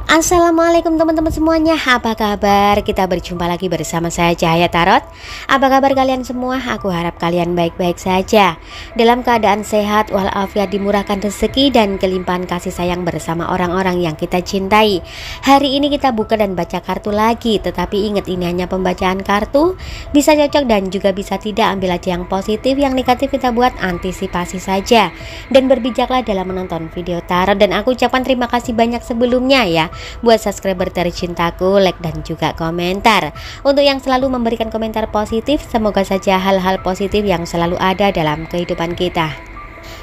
Assalamualaikum teman-teman semuanya, apa kabar? Kita berjumpa lagi bersama saya Cahaya Tarot. Apa kabar kalian semua? Aku harap kalian baik-baik saja, dalam keadaan sehat walafiat, dimurahkan rezeki dan kelimpahan kasih sayang bersama orang-orang yang kita cintai. Hari ini kita buka dan baca kartu lagi, tetapi ingat ini hanya pembacaan kartu, bisa cocok dan juga bisa tidak. Ambil aja yang positif, yang negatif kita buat antisipasi saja. Dan berbijaklah dalam menonton video tarot. Dan aku ucapkan terima kasih banyak sebelumnya ya buat subscriber tercintaku, like dan juga komentar. Untuk yang selalu memberikan komentar positif, semoga saja hal-hal positif yang selalu ada dalam kehidupan kita.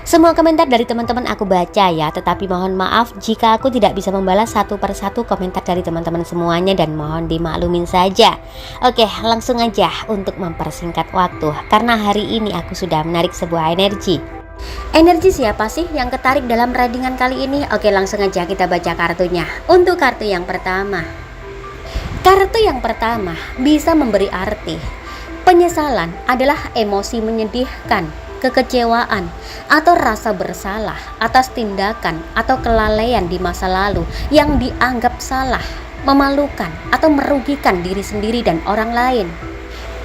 Semua komentar dari teman-teman aku baca ya, tetapi mohon maaf jika aku tidak bisa membalas satu persatu komentar dari teman-teman semuanya, dan mohon dimaklumin saja. Oke, langsung aja untuk mempersingkat waktu, karena hari ini aku sudah menarik sebuah energi. Energi siapa sih yang ketarik dalam readingan kali ini? Oke, langsung aja kita baca kartunya. Untuk kartu yang pertama, bisa memberi arti penyesalan adalah emosi menyedihkan, kekecewaan, atau rasa bersalah atas tindakan atau kelalaian di masa lalu yang dianggap salah, memalukan, atau merugikan diri sendiri dan orang lain.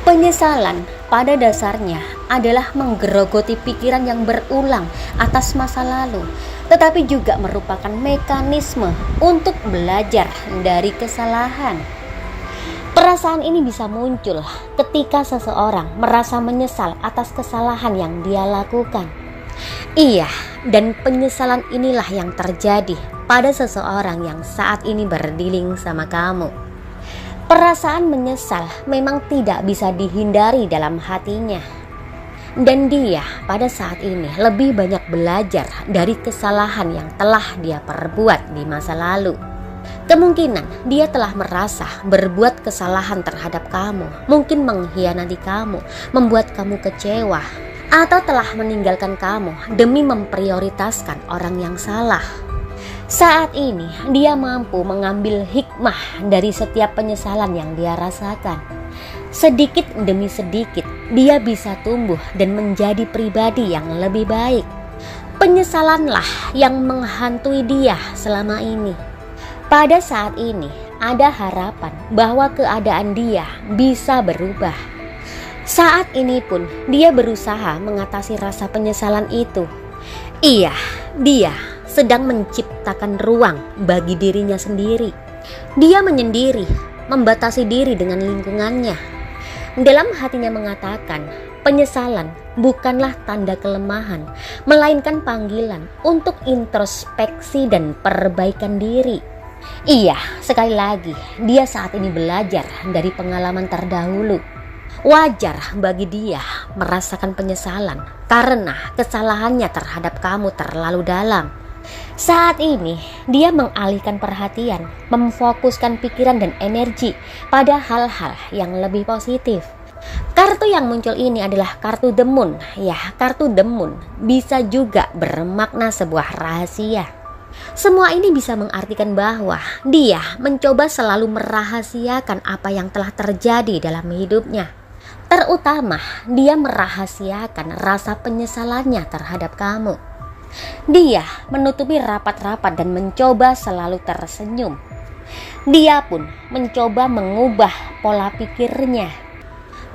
Penyesalan pada dasarnya adalah menggerogoti pikiran yang berulang atas masa lalu, tetapi juga merupakan mekanisme untuk belajar dari kesalahan. Perasaan ini bisa muncul ketika seseorang merasa menyesal atas kesalahan yang dia lakukan. Iya, dan penyesalan inilah yang terjadi pada seseorang yang saat ini berdealing sama kamu. Perasaan menyesal memang tidak bisa dihindari dalam hatinya, dan dia pada saat ini lebih banyak belajar dari kesalahan yang telah dia perbuat di masa lalu. Kemungkinan dia telah merasa berbuat kesalahan terhadap kamu, mungkin mengkhianati kamu, membuat kamu kecewa, atau telah meninggalkan kamu demi memprioritaskan orang yang salah. Saat ini dia mampu mengambil hikmah dari setiap penyesalan yang dia rasakan. Sedikit demi sedikit dia bisa tumbuh dan menjadi pribadi yang lebih baik. Penyesalanlah yang menghantui dia selama ini. Pada saat ini ada harapan bahwa keadaan dia bisa berubah. Saat ini pun dia berusaha mengatasi rasa penyesalan itu. Iya, dia sedang menciptakan ruang bagi dirinya sendiri. Dia menyendiri, membatasi diri dengan lingkungannya. Dalam hatinya mengatakan, penyesalan bukanlah tanda kelemahan, melainkan panggilan untuk introspeksi dan perbaikan diri. Iya, sekali lagi, dia saat ini belajar dari pengalaman terdahulu. Wajar bagi dia merasakan penyesalan karena kesalahannya terhadap kamu terlalu dalam. Saat ini dia mengalihkan perhatian, memfokuskan pikiran dan energi pada hal-hal yang lebih positif. Kartu yang muncul ini adalah kartu The Moon. Ya, kartu The Moon bisa juga bermakna sebuah rahasia. Semua ini bisa mengartikan bahwa dia mencoba selalu merahasiakan apa yang telah terjadi dalam hidupnya. Terutama dia merahasiakan rasa penyesalannya terhadap kamu. Dia menutupi rapat-rapat dan mencoba selalu tersenyum. Dia pun mencoba mengubah pola pikirnya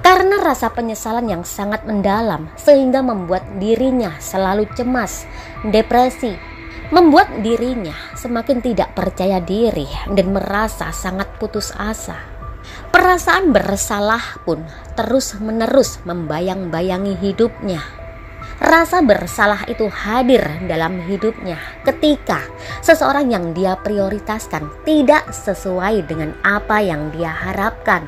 karena rasa penyesalan yang sangat mendalam, sehingga membuat dirinya selalu cemas, depresi, membuat dirinya semakin tidak percaya diri dan merasa sangat putus asa. Perasaan bersalah pun terus-menerus membayang-bayangi hidupnya. Rasa bersalah itu hadir dalam hidupnya ketika seseorang yang dia prioritaskan tidak sesuai dengan apa yang dia harapkan.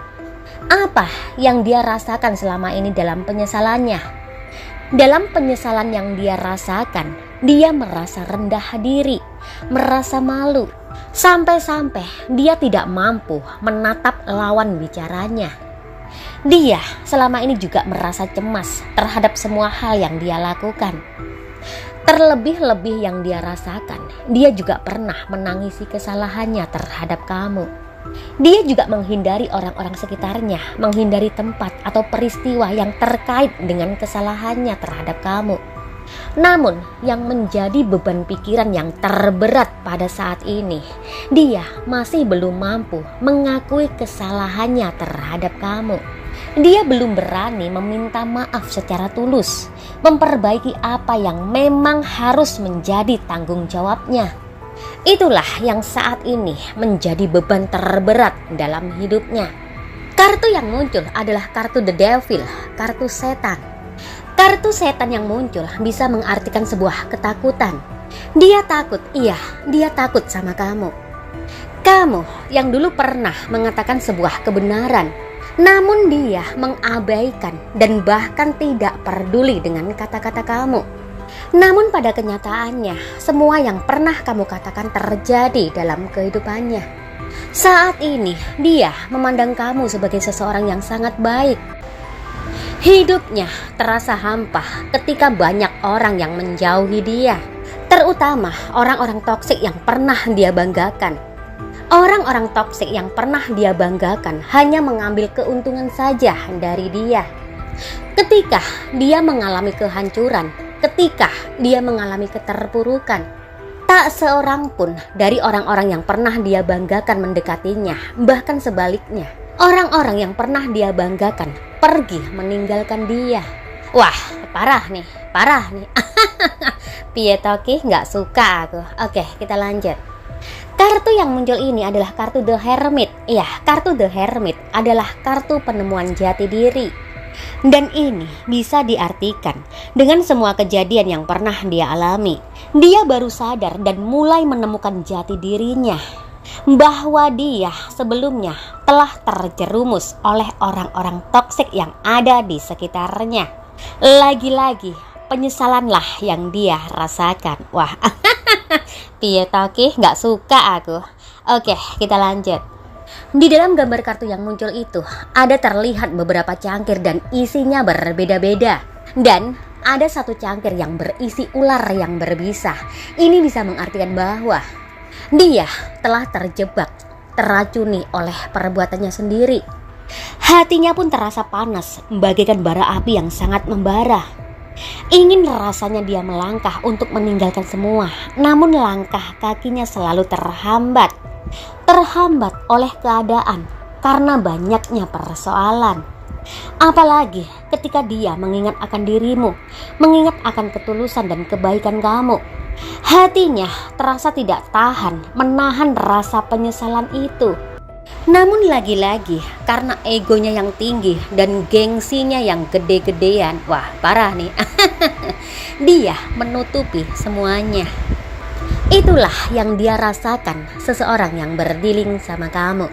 Apa yang dia rasakan selama ini dalam penyesalannya? Dalam penyesalan yang dia rasakan, dia merasa rendah diri, merasa malu, sampai-sampai dia tidak mampu menatap lawan bicaranya. Dia selama ini juga merasa cemas terhadap semua hal yang dia lakukan. Terlebih-lebih yang dia rasakan, dia juga pernah menangisi kesalahannya terhadap kamu. Dia juga menghindari orang-orang sekitarnya, menghindari tempat atau peristiwa yang terkait dengan kesalahannya terhadap kamu. Namun yang menjadi beban pikiran yang terberat pada saat ini, dia masih belum mampu mengakui kesalahannya terhadap kamu. Dia belum berani meminta maaf secara tulus, memperbaiki apa yang memang harus menjadi tanggung jawabnya. Itulah yang saat ini menjadi beban terberat dalam hidupnya. Kartu yang muncul adalah kartu The Devil, kartu setan. Kartu setan yang muncul bisa mengartikan sebuah ketakutan. Dia takut, iya, dia takut sama kamu. Kamu yang dulu pernah mengatakan sebuah kebenaran, namun dia mengabaikan dan bahkan tidak peduli dengan kata-kata kamu. Namun pada kenyataannya, semua yang pernah kamu katakan terjadi dalam kehidupannya. Saat ini, dia memandang kamu sebagai seseorang yang sangat baik. Hidupnya terasa hampa ketika banyak orang yang menjauhi dia, terutama orang-orang toksik yang pernah dia banggakan. Orang-orang toksik yang pernah dia banggakan hanya mengambil keuntungan saja dari dia. Ketika dia mengalami kehancuran, ketika dia mengalami keterpurukan, tak seorang pun dari orang-orang yang pernah dia banggakan mendekatinya, bahkan sebaliknya. Orang-orang yang pernah dia banggakan pergi meninggalkan dia. Wah, parah nih. Piye toki, nggak suka aku. Oke, kita lanjut. Kartu yang muncul ini adalah kartu The Hermit. Iya, kartu The Hermit adalah kartu penemuan jati diri. Dan ini bisa diartikan dengan semua kejadian yang pernah dia alami. Dia baru sadar dan mulai menemukan jati dirinya, bahwa dia sebelumnya telah terjerumus oleh orang-orang toksik yang ada di sekitarnya. Lagi-lagi penyesalanlah yang dia rasakan. Wah, piye toki, nggak suka aku. Oke, kita lanjut. Di dalam gambar kartu yang muncul itu ada terlihat beberapa cangkir dan isinya berbeda-beda. Dan ada satu cangkir yang berisi ular yang berbisa. Ini bisa mengartikan bahwa dia telah terjebak, teracuni oleh perbuatannya sendiri. Hatinya pun terasa panas, bagaikan bara api yang sangat membara. Ingin rasanya dia melangkah untuk meninggalkan semua, namun langkah kakinya selalu terhambat oleh keadaan karena banyaknya persoalan. Apalagi ketika dia mengingat akan dirimu, mengingat akan ketulusan dan kebaikan kamu. Hatinya terasa tidak tahan menahan rasa penyesalan itu. Namun lagi-lagi karena egonya yang tinggi dan gengsinya yang gede-gedean, wah parah nih. Dia menutupi semuanya. Itulah yang dia rasakan seseorang yang berdealing sama kamu.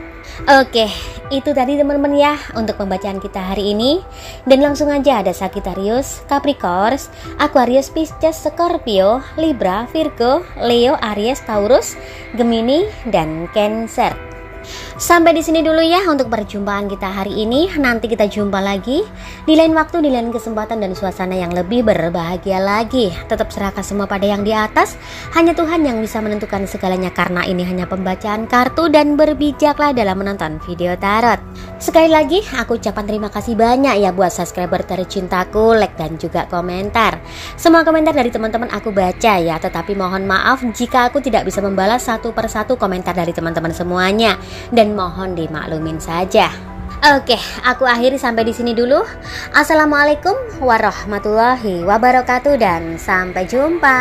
Oke, itu tadi teman-teman ya untuk pembacaan kita hari ini. Dan langsung aja ada Sagittarius, Capricorn, Aquarius, Pisces, Scorpio, Libra, Virgo, Leo, Aries, Taurus, Gemini, dan Cancer. Sampai di sini dulu ya untuk perjumpaan kita hari ini. Nanti kita jumpa lagi di lain waktu, di lain kesempatan dan suasana yang lebih berbahagia lagi. Tetap serahkan semua pada yang di atas. Hanya Tuhan yang bisa menentukan segalanya, karena ini hanya pembacaan kartu, dan berbijaklah dalam menonton video tarot. Sekali lagi aku ucapkan terima kasih banyak ya buat subscriber tercintaku, like dan juga komentar. Semua komentar dari teman-teman aku baca ya, tetapi mohon maaf jika aku tidak bisa membalas satu persatu komentar dari teman-teman semuanya, dan mohon dimaklumin saja. Oke, aku akhiri sampai di sini dulu. Assalamualaikum warahmatullahi wabarakatuh dan sampai jumpa.